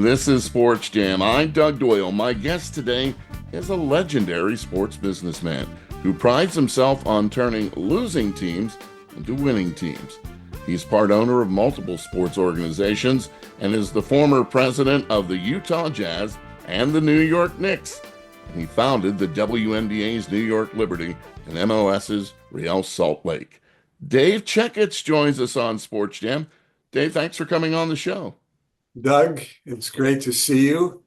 This is Sports Jam. I'm Doug Doyle. My guest today is a legendary sports businessman who prides himself on turning losing teams into winning teams. He's part owner of multiple sports organizations and is the former president of the Utah Jazz and the New York Knicks. He founded the WNBA's New York Liberty and MLS's Real Salt Lake. Dave Checketts joins us on Sports Jam. Dave, thanks for coming on the show. Doug, it's great to see you.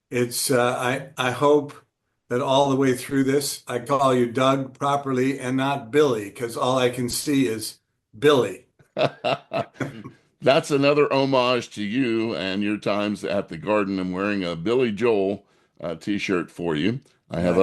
It's I hope that all the way through this, I call you Doug properly and not Billy, because all I can see is Billy. That's another homage to you and your times at the Garden. I'm wearing a Billy Joel t-shirt for you. I have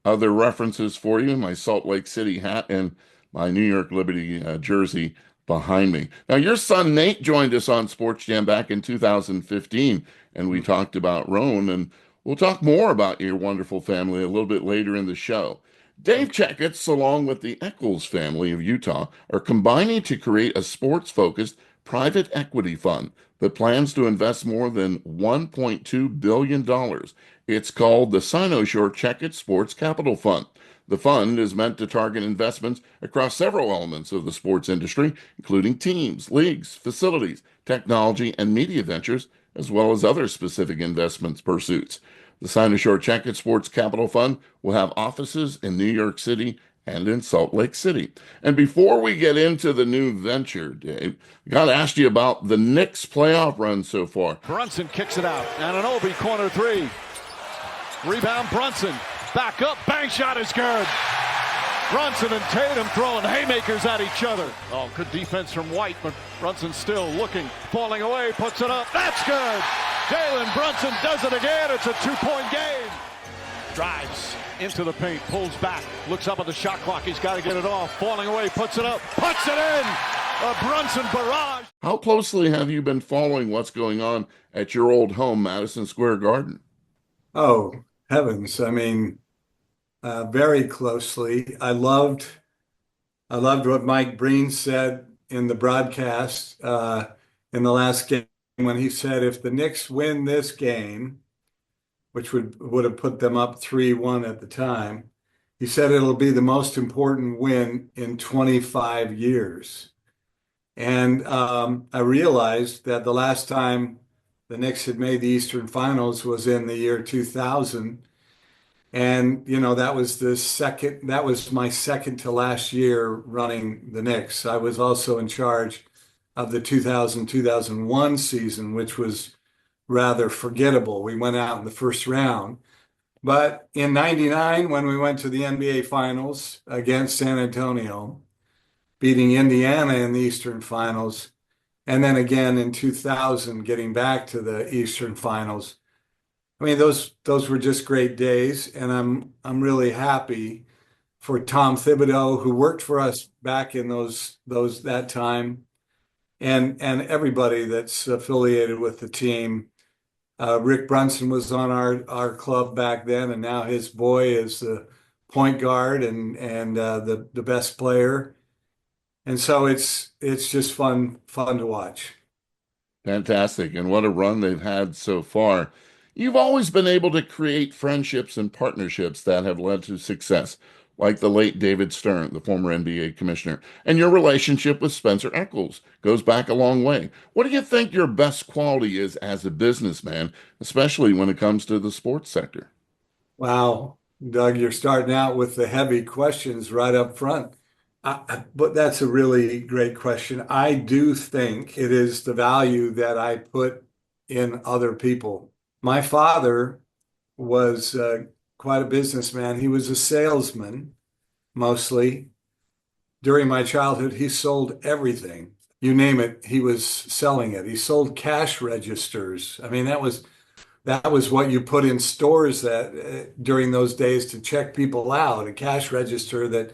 other references for you, my Salt Lake City hat and my New York Liberty jersey behind me. Now, your son Nate joined us on Sports Jam back in 2015, and we talked about Roan, and we'll talk more about your wonderful family a little bit later in the show. Dave Checketts, along with the Eccles family of Utah, are combining to create a sports-focused private equity fund that plans to invest more than $1.2 billion. It's called the Sinosure Checketts Sports Capital Fund. The fund is meant to target investments across several elements of the sports industry, including teams, leagues, facilities, technology, and media ventures, as well as other specific investment pursuits. The Sinosure Checketts Sports Capital Fund will have offices in New York City and in Salt Lake City. And before we get into the new venture, Dave, I got to ask you about the Knicks playoff run so far. Brunson kicks it out. Anunoby, corner three. Rebound, Brunson. Back up, bang shot is good. Brunson and Tatum throwing haymakers at each other. Oh, good defense from White, but Brunson still looking, falling away, puts it up. That's good. Jalen Brunson does it again. It's a two-point game. Drives into the paint, pulls back, looks up at the shot clock. He's got to get it off. Falling away, puts it up, puts it in. A Brunson barrage. How closely have you been following what's going on at your old home, Madison Square Garden? Oh, heavens. I mean, very closely. I loved what Mike Breen said in the broadcast in the last game when he said, if the Knicks win this game, which would have put them up 3-1 at the time, he said it'll be the most important win in 25 years. And I realized that the last time the Knicks had made the Eastern Finals was in the year 2000. And, you know, that was my second to last year running the Knicks. I was also in charge of the 2000-2001 season, which was rather forgettable. We went out in the first round. But in 99, when we went to the NBA Finals against San Antonio, beating Indiana in the Eastern Finals, and then again in 2000, getting back to the Eastern Finals, I mean, those were just great days, and I'm really happy for Tom Thibodeau, who worked for us back in that time, and everybody that's affiliated with the team. Rick Brunson was on our club back then, and now his boy is the point guard and the best player, and so it's just fun to watch. Fantastic, and what a run they've had so far. You've always been able to create friendships and partnerships that have led to success, like the late David Stern, the former NBA commissioner, and your relationship with Spencer Eccles goes back a long way. What do you think your best quality is as a businessman, especially when it comes to the sports sector? Wow, Doug, you're starting out with the heavy questions right up front. But that's a really great question. I do think it is the value that I put in other people. My father was quite a businessman. He was a salesman, mostly. During my childhood, he sold everything. You name it, he was selling it. He sold cash registers. I mean, that was what you put in stores that during those days to check people out, a cash register that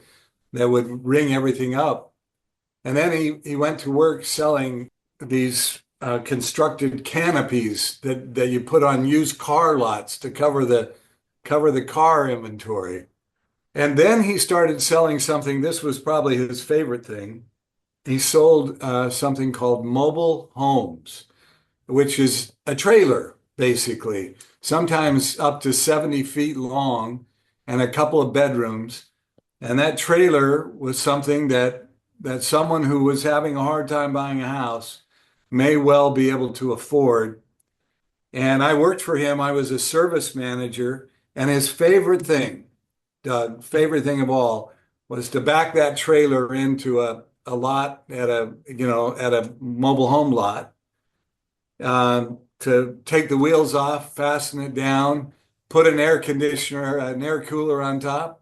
would ring everything up. And then he went to work selling these constructed canopies that you put on used car lots to cover the car inventory. And then he started selling something. This was probably his favorite thing. He sold something called mobile homes. which is a trailer, basically, sometimes up to 70 feet long and a couple of bedrooms. And that trailer was something that someone who was having a hard time buying a house may well be able to afford. And I worked for him. I was a service manager, and his favorite thing, Doug, favorite thing of all, was to back that trailer into a lot at a mobile home lot, to take the wheels off, fasten it down, put an air conditioner, an air cooler on top,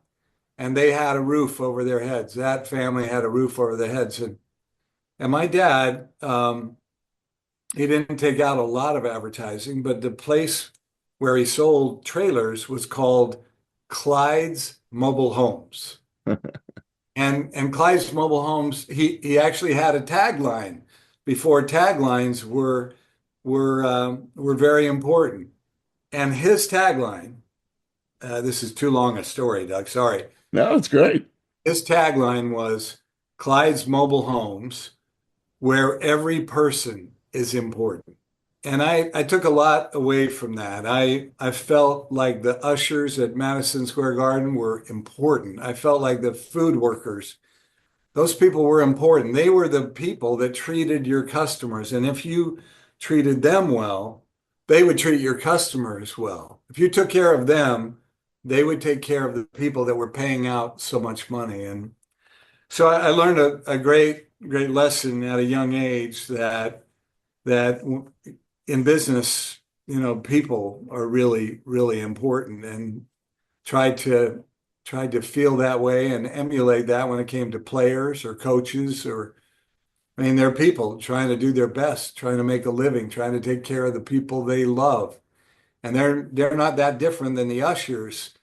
and they had a roof over their heads. That family had a roof over their heads. And my dad, he didn't take out a lot of advertising, but the place where he sold trailers was called Clyde's Mobile Homes. And Clyde's Mobile Homes, he actually had a tagline before taglines were very important. And his tagline, this is too long a story, Doug, sorry. No, it's great. His tagline was Clyde's Mobile Homes, where every person is important. And I took a lot away from that. I felt like the ushers at Madison Square Garden were important. I felt like the food workers, those people were important. They were the people that treated your customers. And if you treated them well, they would treat your customers well. If you took care of them, they would take care of the people that were paying out so much money. And so I learned a great lesson at a young age that in business, people are really, really important, and tried to feel that way and emulate that when it came to players or coaches, or I mean, they're people trying to do their best, trying to make a living, trying to take care of the people they love. And they're not that different than the ushers.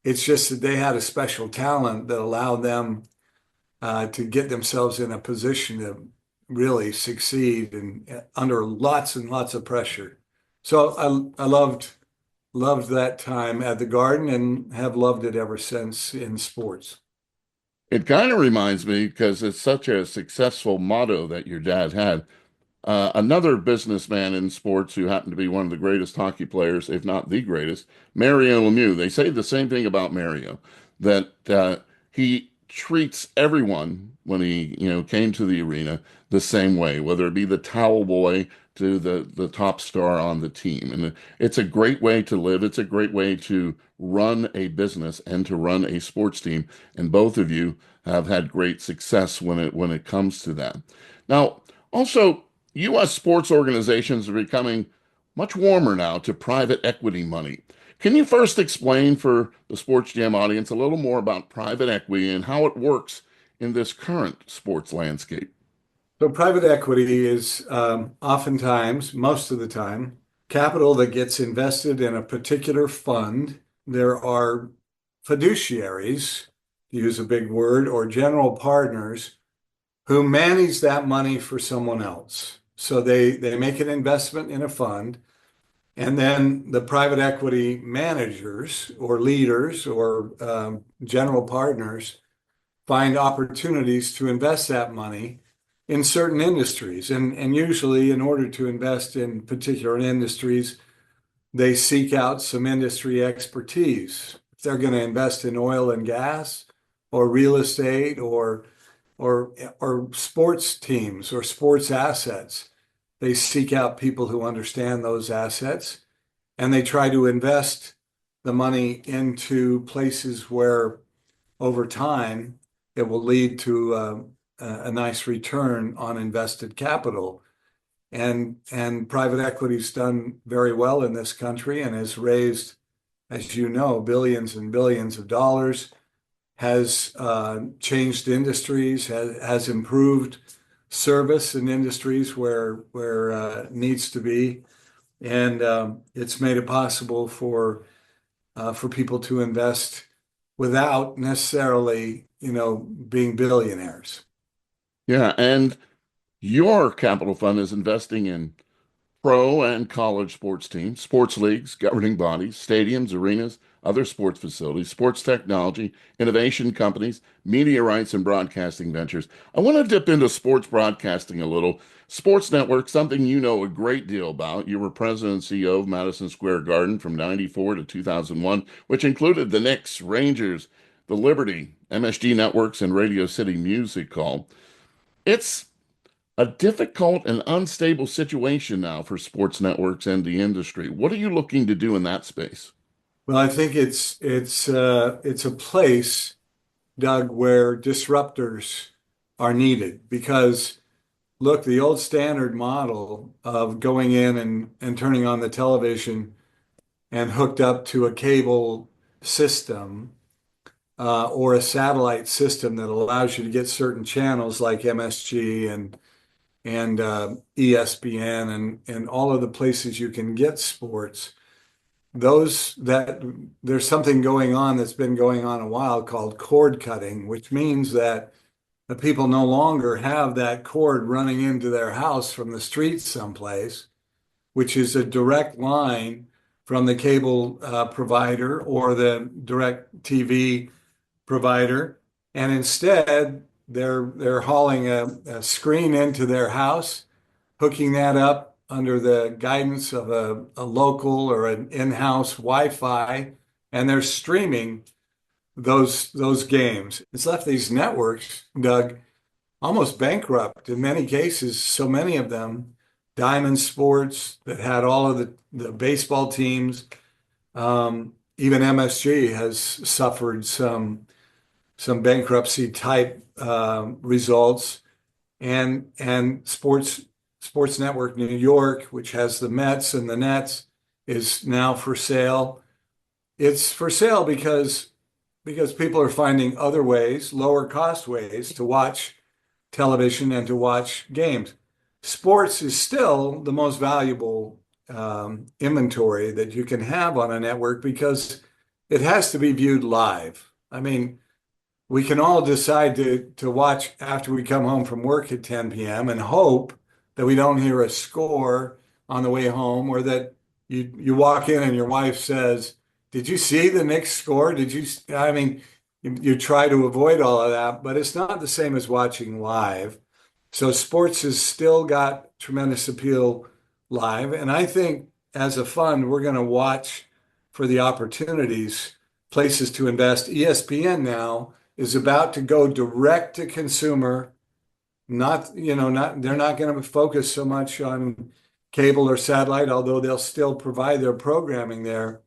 It's just that they had a special talent that allowed them to get themselves in a position to really succeed and under lots and lots of pressure. So I loved that time at the Garden and have loved it ever since in sports. It kind of reminds me, because it's such a successful motto that your dad had. Another businessman in sports who happened to be one of the greatest hockey players, if not the greatest, Mario Lemieux. They say the same thing about Mario, that he treats everyone when he, came to the arena the same way, whether it be the towel boy to the top star on the team. And it's a great way to live. It's a great way to run a business and to run a sports team. And both of you have had great success when it comes to that. Now, also, U.S. sports organizations are becoming much warmer now to private equity money. Can you first explain for the SportsJam audience a little more about private equity and how it works in this current sports landscape? So private equity is oftentimes, most of the time, capital that gets invested in a particular fund. There are fiduciaries, to use a big word, or general partners who manage that money for someone else. So they make an investment in a fund, and then the private equity managers or leaders or general partners find opportunities to invest that money in certain industries. And usually, in order to invest in particular industries, they seek out some industry expertise. If they're going to invest in oil and gas or real estate or sports teams or sports assets, they seek out people who understand those assets, and they try to invest the money into places where over time it will lead to a nice return on invested capital. And private equity's done very well in this country and has raised, as you know, billions and billions of dollars, has changed industries, has improved service in industries where it needs to be, and it's made it possible for people to invest without necessarily, being billionaires. Yeah, and your capital fund is investing in pro and college sports teams, sports leagues, governing bodies, stadiums, arenas, other sports facilities, sports technology, innovation companies, media rights, and broadcasting ventures. I want to dip into sports broadcasting a little. Sports Network, something you know a great deal about. You were president and CEO of Madison Square Garden from 94 to 2001, which included the Knicks, Rangers, the Liberty, MSG Networks, and Radio City Music Hall. It's a difficult and unstable situation now for sports networks and the industry. What are you looking to do in that space? Well, I think it's a place, Doug, where disruptors are needed because look, the old standard model of going in and turning on the television and hooked up to a cable system or a satellite system that allows you to get certain channels like MSG and ESPN and all of the places you can get sports. Those that there's something going on that's been going on a while called cord cutting, which means that the people no longer have that cord running into their house from the street someplace, which is a direct line from the cable provider or the direct TV provider. And instead, they're hauling a screen into their house, hooking that up under the guidance of a local or an in-house Wi-Fi, and they're streaming those games. It's left these networks, Doug, almost bankrupt in many cases. So many of them, Diamond Sports that had all of the baseball teams, even MSG has suffered some bankruptcy type results, and Sports Network New York, which has the Mets and the Nets, is now for sale. It's for sale because people are finding other ways, lower cost ways to watch television and to watch games. Sports is still the most valuable inventory that you can have on a network because it has to be viewed live. I mean, we can all decide to watch after we come home from work at 10 p.m. and hope that we don't hear a score on the way home, or that you walk in and your wife says, "Did you see the Knicks score? Did you?" I mean, you try to avoid all of that, but it's not the same as watching live. So sports has still got tremendous appeal live, and I think as a fund, we're going to watch for the opportunities, places to invest. ESPN now is about to go direct to consumer. Not, they're not going to focus so much on cable or satellite, although they'll still provide their programming there.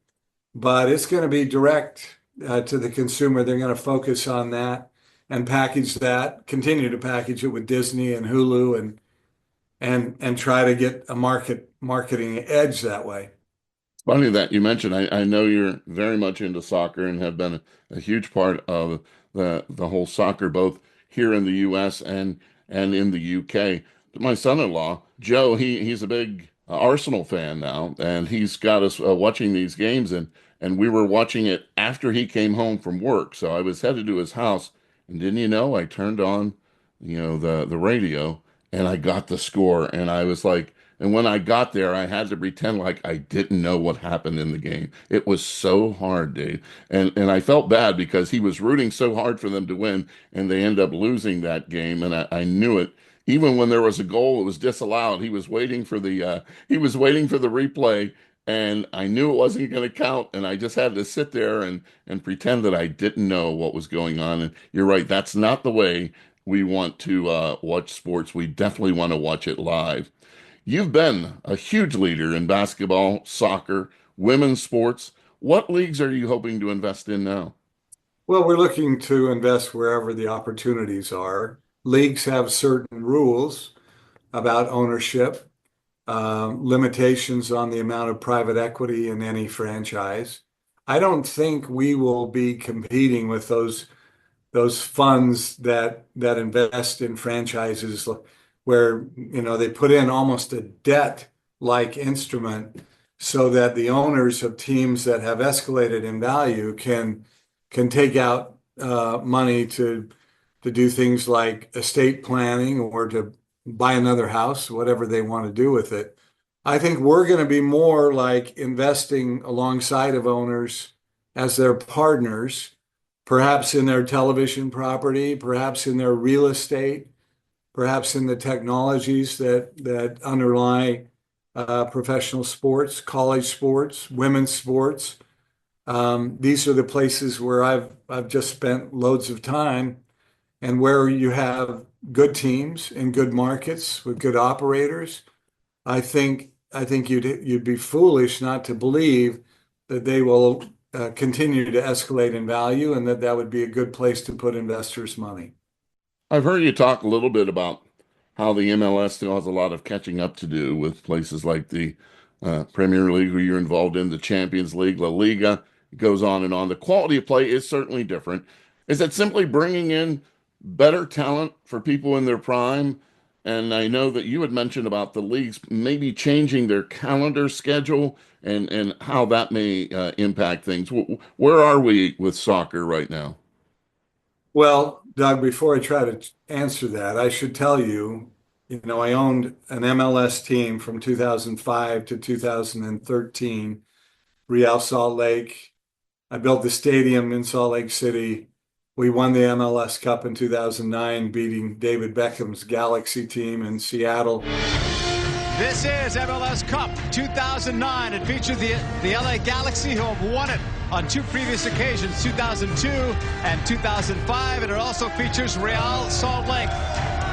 But it's going to be direct to the consumer. They're going to focus on that and package that, continue to package it with Disney and Hulu and try to get a marketing edge that way. Funny that you mentioned, I know you're very much into soccer and have been a huge part of the whole soccer, both here in the U.S. and in the UK. My son-in-law, Joe, he's a big Arsenal fan now, and he's got us watching these games, and we were watching it after he came home from work. So I was headed to his house, and didn't you know, I turned on, the radio, and I got the score, and I was like, and when I got there, I had to pretend like I didn't know what happened in the game. It was so hard, Dave. And I felt bad because he was rooting so hard for them to win, and they end up losing that game. And I knew it. Even when there was a goal, it was disallowed. He was waiting for the replay, and I knew it wasn't going to count. And I just had to sit there and pretend that I didn't know what was going on. And you're right, that's not the way we want to watch sports. We definitely want to watch it live. You've been a huge leader in basketball, soccer, women's sports. What leagues are you hoping to invest in now? Well, we're looking to invest wherever the opportunities are. Leagues have certain rules about ownership, limitations on the amount of private equity in any franchise. I don't think we will be competing with those funds that invest in franchises where they put in almost a debt-like instrument so that the owners of teams that have escalated in value can take out money to do things like estate planning or to buy another house, whatever they want to do with it. I think we're going to be more like investing alongside of owners as their partners, perhaps in their television property, perhaps in their real estate, perhaps in the technologies that underlie professional sports, college sports, women's sports. These are the places where I've just spent loads of time, and where you have good teams in good markets with good operators. I think you'd be foolish not to believe that they will continue to escalate in value, and that would be a good place to put investors' money. I've heard you talk a little bit about how the MLS still has a lot of catching up to do with places like the Premier League, who you're involved in, the Champions League, La Liga. It goes on and on. The quality of play is certainly different. Is it simply bringing in better talent for people in their prime? And I know that you had mentioned about the leagues maybe changing their calendar schedule and how that may impact things. Where are we with soccer right now? Well, Doug, before I try to answer that, I should tell you, I owned an MLS team from 2005 to 2013, Real Salt Lake. I built the stadium in Salt Lake City. We won the MLS Cup in 2009, beating David Beckham's Galaxy team in Seattle. This is MLS Cup 2009. It featured the LA Galaxy, who have won it on two previous occasions, 2002 and 2005. And it also features Real Salt Lake.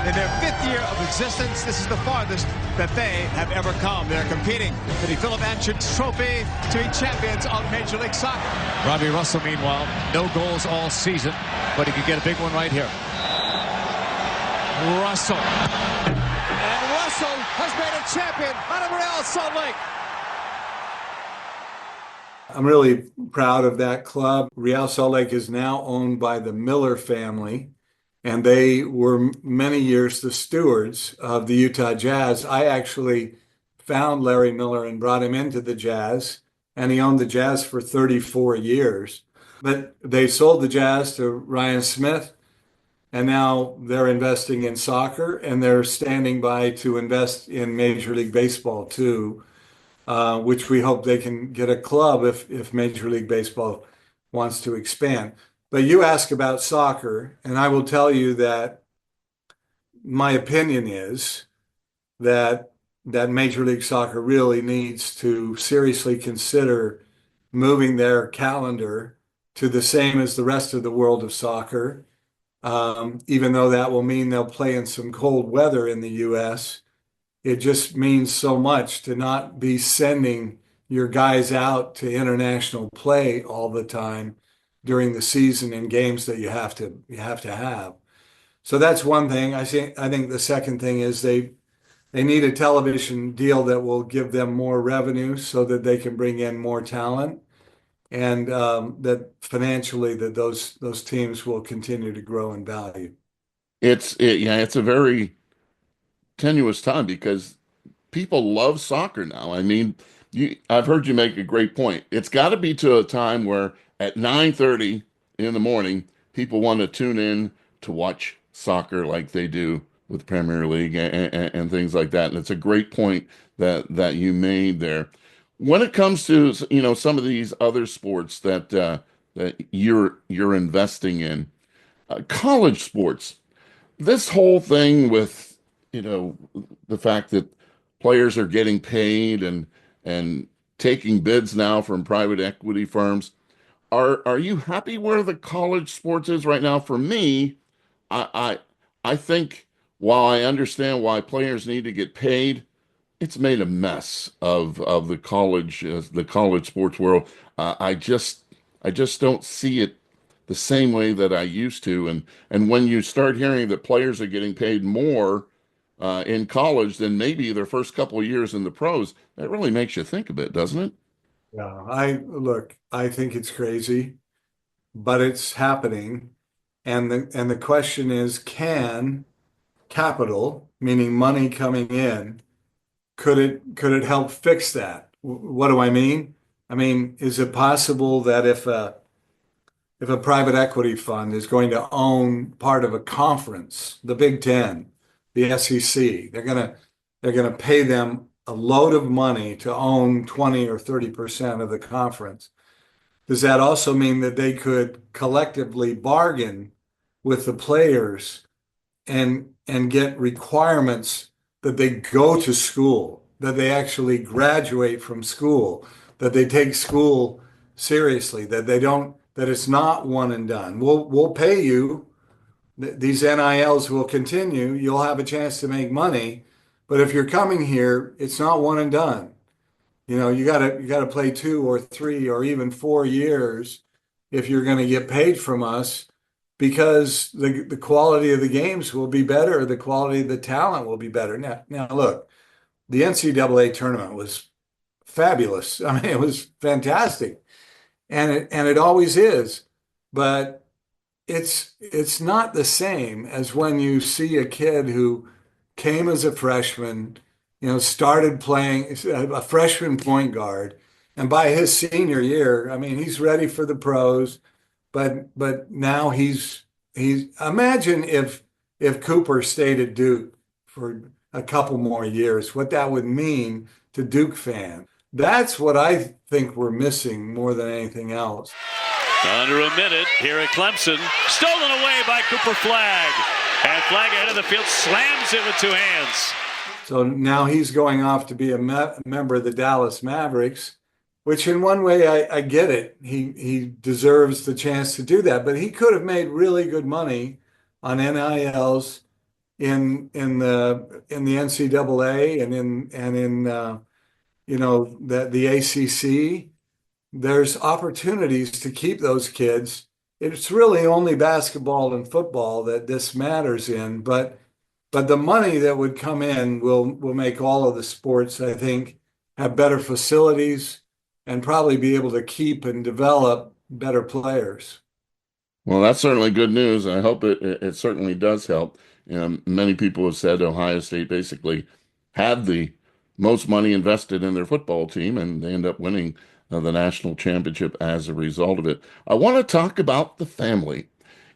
In their 5th year of existence, this is the farthest that they have ever come. They're competing for the Philip Anschutz Trophy to be champions of Major League Soccer. Robbie Russell, meanwhile, no goals all season, but he could get a big one right here. Russell. And Russell has made a champion out of Real Salt Lake. I'm really proud of that club. Real Salt Lake is now owned by the Miller family, and they were many years the stewards of the Utah Jazz. I actually found Larry Miller and brought him into the Jazz, and he owned the Jazz for 34 years. But they sold the Jazz to Ryan Smith, and now they're investing in soccer, and they're standing by to invest in Major League Baseball too, which we hope they can get a club if Major League Baseball wants to expand. But you ask about soccer, and I will tell you that my opinion is that Major League Soccer really needs to seriously consider moving their calendar to the same as the rest of the world of soccer, even though that will mean they'll play in some cold weather in the U.S. It just means so much to not be sending your guys out to international play all the time during the season in games that you have to have. So that's one thing. I think the second thing is they need a television deal that will give them more revenue so that they can bring in more talent, and that financially that those teams will continue to grow in value. It's a very tenuous time because people love soccer now. I mean, I've heard you make a great point. It's got to be to a time where at 9:30 in the morning, people want to tune in to watch soccer like they do with Premier League and things like that. And it's a great point that you made there. When it comes to some of these other sports that you're investing in, college sports, this whole thing with the fact that players are getting paid and taking bids now from private equity firms. Are you happy where the college sports is right now? For me, I think while I understand why players need to get paid, it's made a mess of the college sports world. I just don't see it the same way that I used to. And when you start hearing that players are getting paid more in college than maybe their first couple of years in the pros, that really makes you think a bit, doesn't it? Yeah, I think it's crazy, but it's happening. And the question is, can capital, meaning money coming in, could it help fix that? What do I mean? I mean, is it possible that if a private equity fund is going to own part of a conference, the Big Ten, the SEC, they're gonna pay them a load of money to own 20 or 30% of the conference, does that also mean that they could collectively bargain with the players and get requirements that they go to school, that they actually graduate from school, that they take school seriously, that they don't, that it's not one and done. We'll pay you. These NILs will continue. You'll have a chance to make money, but if you're coming here, it's not one and done. You gotta play 2 or 3 or even 4 years if you're going to get paid from us, because the quality of the games will be better, the quality of the talent will be better. Now look, the NCAA tournament was fabulous. I mean, it was fantastic, and it always is, but it's not the same as when you see a kid who came as a freshman, started playing a freshman point guard, and by his senior year, I mean, he's ready for the pros, but now he's imagine if Cooper stayed at Duke for a couple more years, what that would mean to Duke fans. That's what I think we're missing more than anything else. Under a minute here at Clemson. Stolen away by Cooper Flagg. And Flagg ahead of the field slams it with 2 hands. So now he's going off to be a member of the Dallas Mavericks, which in one way I get it. He deserves the chance to do that, but he could have made really good money on NILs in the NCAA and in the ACC. There's opportunities to keep those kids. It's really only basketball and football that this matters in, but the money that would come in will make all of the sports, I think, have better facilities and probably be able to keep and develop better players. Well, that's certainly good news. I hope it certainly does help. Many people have said Ohio State basically had the most money invested in their football team, and they end up winning the national championship as a result of it. I want to talk about the family.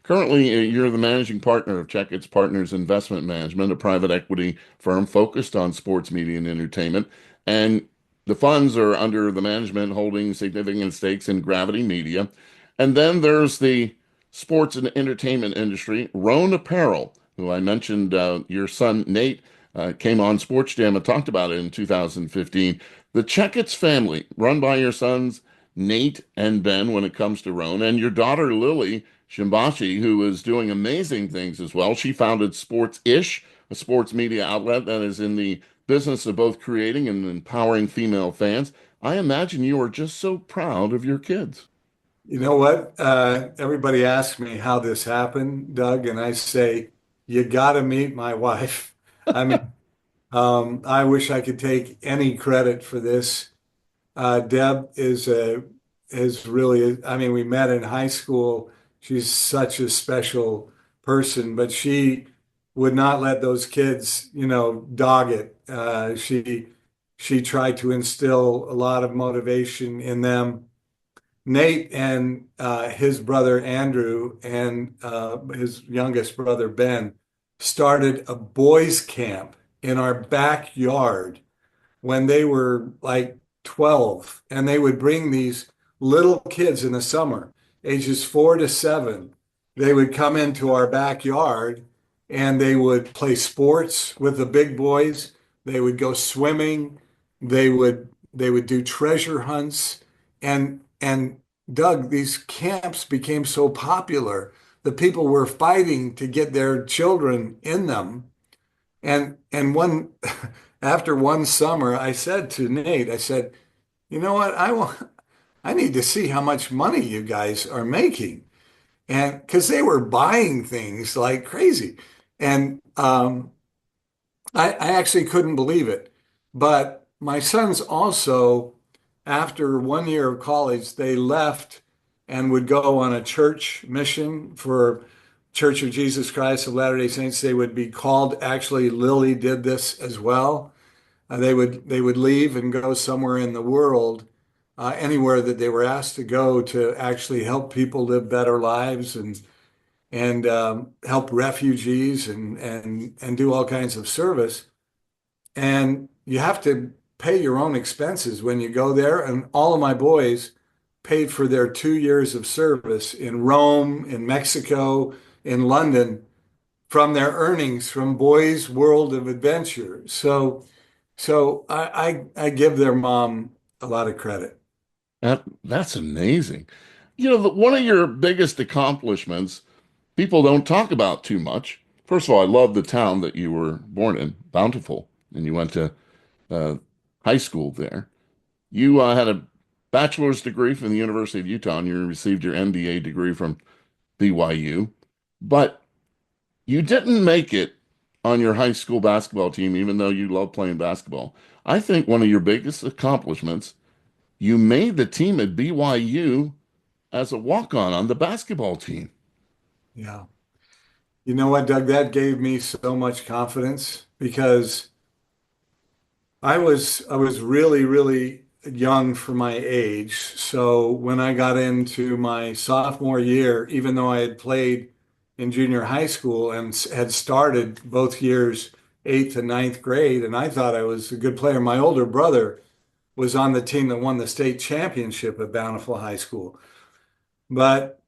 Currently, you're the managing partner of Checketts Partners Investment Management, a private equity firm focused on sports media and entertainment. And the funds are under the management holding significant stakes in Gravity Media. And then there's the sports and entertainment industry, Roan Apparel, who I mentioned, your son Nate came on SportsJam and talked about it in 2015. The Checketts family, run by your sons Nate and Ben when it comes to Roan, and your daughter Lily Shimbashi, who is doing amazing things as well. She founded Sports-ish, a sports media outlet that is in the business of both creating and empowering female fans. I imagine you are just so proud of your kids. You know what? Everybody asks me how this happened, Doug, and I say, you got to meet my wife. I mean, I wish I could take any credit for this. Deb is really, I mean, we met in high school. She's such a special person, but she would not let those kids, dog it. She tried to instill a lot of motivation in them. Nate and his brother Andrew and his youngest brother Ben started a boys' camp in our backyard when they were like 12, and they would bring these little kids in the summer, ages 4 to 7. They would come into our backyard and they would play sports with the big boys. They would go swimming. They would do treasure hunts. And Doug, these camps became so popular that people were fighting to get their children in them. And one after one summer, I said to Nate, I said, you know what? I need to see how much money you guys are making. And because they were buying things like crazy. And I actually couldn't believe it. But my sons also, after 1 year of college, they left and would go on a church mission for Church of Jesus Christ of Latter-day Saints. They would be called, actually, Lily did this as well. They would leave and go somewhere in the world, anywhere that they were asked to go, to actually help people live better lives and help refugees and do all kinds of service. And you have to pay your own expenses when you go there. And all of my boys paid for their 2 years of service in Rome, in Mexico, in London from their earnings from Boys World of Adventure. So I give their mom a lot of credit. That's amazing. One of your biggest accomplishments people don't talk about too much. First of all, I love the town that you were born in, Bountiful, and you went to uh, high school there. You had a bachelor's degree from the University of Utah, and you received your MBA degree from BYU, but you didn't make it on your high school basketball team, even though you love playing basketball. I think one of your biggest accomplishments, you made the team at BYU as a walk-on on the basketball team. Yeah. You know what, Doug? That gave me so much confidence because I was really, really young for my age. So when I got into my sophomore year, even though I had played in junior high school and had started both years, eighth and ninth grade, and I thought I was a good player. My older brother was on the team that won the state championship at Bountiful High School.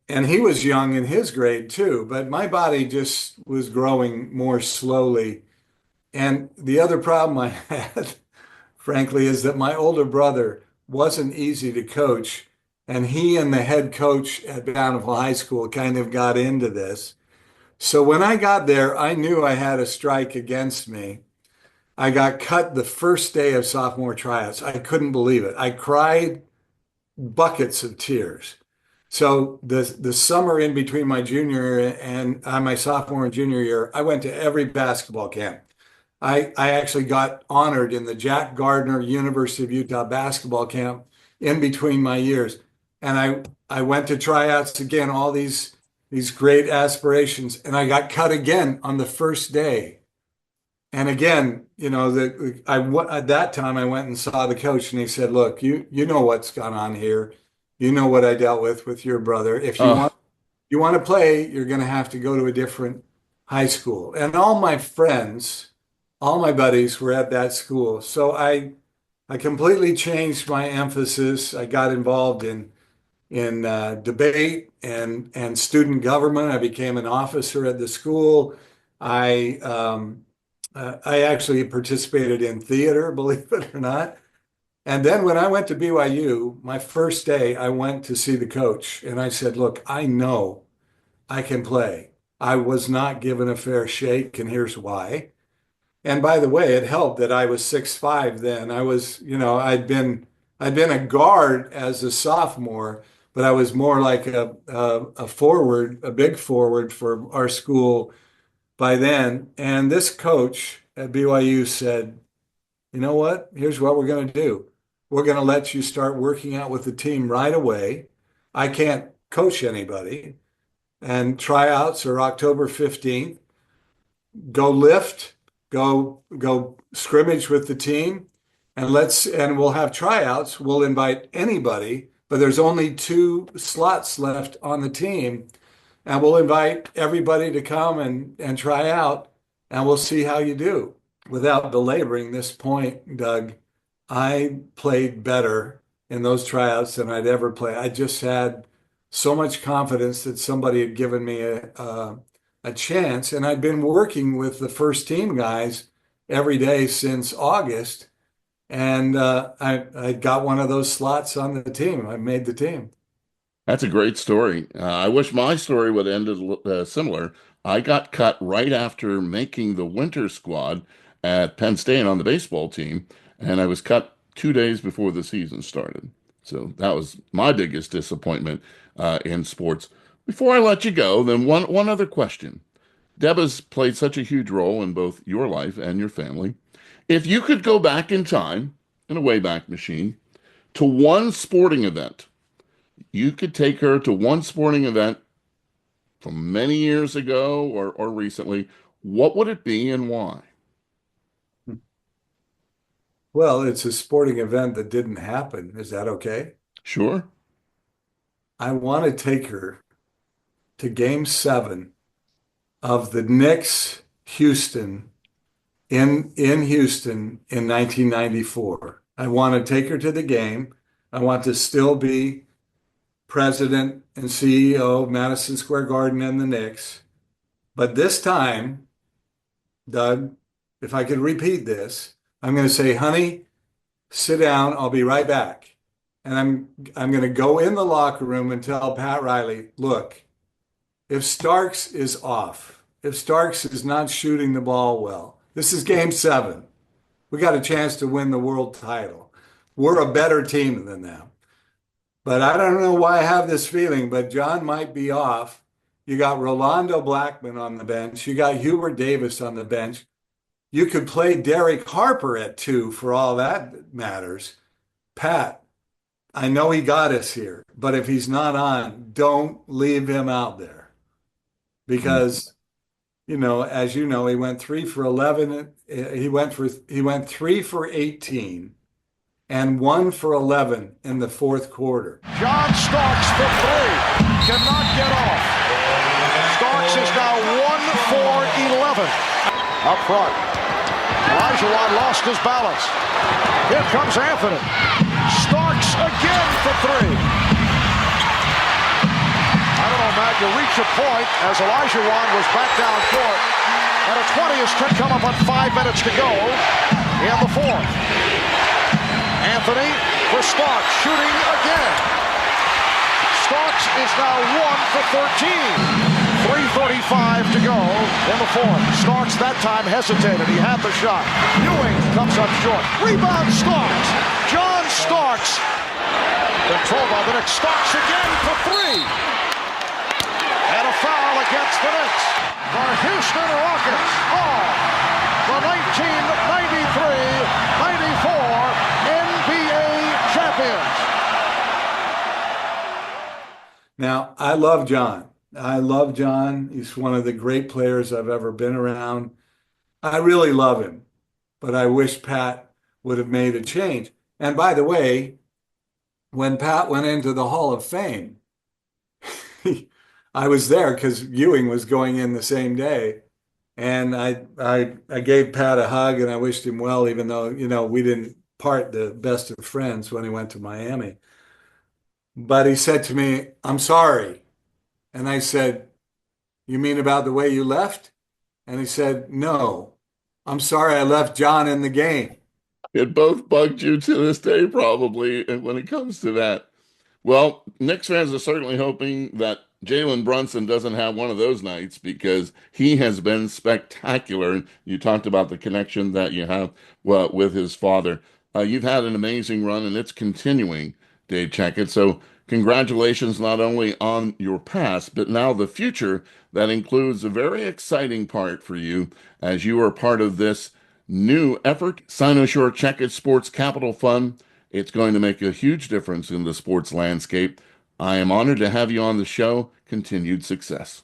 And he was young in his grade too, but my body just was growing more slowly. And the other problem I had, frankly, is that my older brother wasn't easy to coach. And he and the head coach at Bountiful High School kind of got into this. So when I got there, I knew I had a strike against me. I got cut the first day of sophomore tryouts. I couldn't believe it. I cried buckets of tears. So the summer in between my junior and my sophomore and junior year, I went to every basketball camp. I actually got honored in the Jack Gardner University of Utah basketball camp in between my years. And I went to tryouts again, all these great aspirations, and I got cut again on the first day. And again, at that time I went and saw the coach, and he said, "Look, you know what's gone on here. You know what I dealt with your brother. If you want to play, you're going to have to go to a different high school." And all my friends, all my buddies were at that school. So I completely changed my emphasis. I got involved in debate and student government. I became an officer at the school. I actually participated in theater, believe it or not. And then when I went to BYU, my first day, I went to see the coach and I said, "Look, I know I can play. I was not given a fair shake, and here's why." And by the way, it helped that I was 6'5" then. I'd been a guard as a sophomore, but I was more like a forward, a big forward for our school by then. And this coach at BYU said, "You know what? Here's what we're going to do. We're going to let you start working out with the team right away. I can't coach anybody. And tryouts are October 15th. Go lift, go scrimmage with the team, and we'll have tryouts. We'll invite anybody, but there's only 2 slots left on the team. And we'll invite everybody to come and try out, and we'll see how you do." Without belaboring this point, Doug, I played better in those tryouts than I'd ever play. I just had so much confidence that somebody had given me a chance, and I'd been working with the first team guys every day since August, and I got one of those slots on the team. I made the team. That's a great story. I wish my story would end similar. I got cut right after making the winter squad at Penn State on the baseball team, and I was cut 2 days before the season started. So that was my biggest disappointment in sports. Before I let you go, then one other question. Deb has played such a huge role in both your life and your family. If you could go back in time, in a Wayback Machine, to one sporting event, you could take her to one sporting event from many years ago or recently, what would it be and why? Well, it's a sporting event that didn't happen. Is that okay? Sure. I want to take her to Game 7 of the Knicks Houston in Houston in 1994. I want to take her to the game. I want to still be president and CEO of Madison Square Garden and the Knicks. But this time, Doug, if I could repeat this, I'm going to say, honey, sit down. I'll be right back. And I'm going to go in the locker room and tell Pat Riley, look, if Starks is off, if Starks is not shooting the ball well, this is game 7. We got a chance to win the world title. We're a better team than them. But I don't know why I have this feeling, but John might be off. You got Rolando Blackman on the bench. You got Hubert Davis on the bench. You could play Derek Harper at 2 for all that matters. Pat, I know he got us here, but if he's not on, don't leave him out there. Because, as you know, he went 3 for 11. He went 3 for 18 and 1 for 11 in the fourth quarter. John Starks for 3. Cannot get off. Starks is now 1 for 11. Up front. Olajuwon lost his balance. Here comes Anthony. Starks again for 3. I don't know, Matt, you reach a point as Olajuwon was back down court. And a 20 is to come up on 5 minutes to go in the fourth. Anthony for Starks, shooting again. Starks is now 1 for 13. 3:35 to go in the fourth. Starks that time hesitated. He had the shot. Ewing comes up short. Rebound Starks. John Starks. Controlled by the Knicks. Starks again for 3. And a foul against the Knicks. The Houston Rockets are the 1993-94 NBA champions. Now, I love John. He's one of the great players I've ever been around. I really love him, but I wish Pat would have made a change. And by the way, when Pat went into the Hall of Fame, I was there because Ewing was going in the same day. And I gave Pat a hug and I wished him well, even though, we didn't part the best of friends when he went to Miami. But he said to me, I'm sorry. And I said, you mean about the way you left? And he said, no, I'm sorry I left John in the game. It both bugged you to this day, probably, when it comes to that. Well, Knicks fans are certainly hoping that Jalen Brunson doesn't have one of those nights because he has been spectacular. You talked about the connection that you have with his father. You've had an amazing run, and it's continuing, Dave Checketts. So congratulations not only on your past, but now the future that includes a very exciting part for you as you are part of this new effort, Sinosure Checketts Sports Capital Fund. It's going to make a huge difference in the sports landscape. I am honored to have you on the show. Continued success.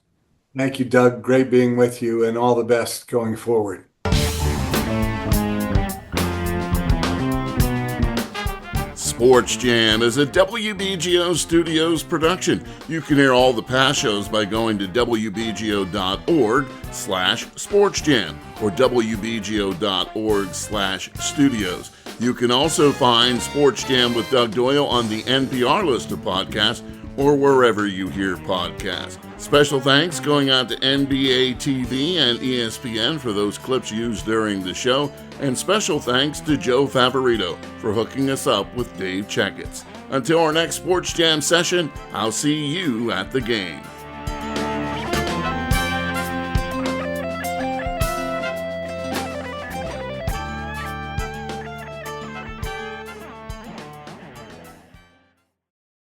Thank you, Doug. Great being with you and all the best going forward. SportsJam is a WBGO Studios production. You can hear all the past shows by going to wbgo.org/sportsjam or wbgo.org/studios. You can also find SportsJam with Doug Doyle on the NPR list of podcasts or wherever you hear podcasts. Special thanks going out to NBA TV and ESPN for those clips used during the show, and special thanks to Joe Favorito for hooking us up with Dave Checketts. Until our next Sports Jam session, I'll see you at the game.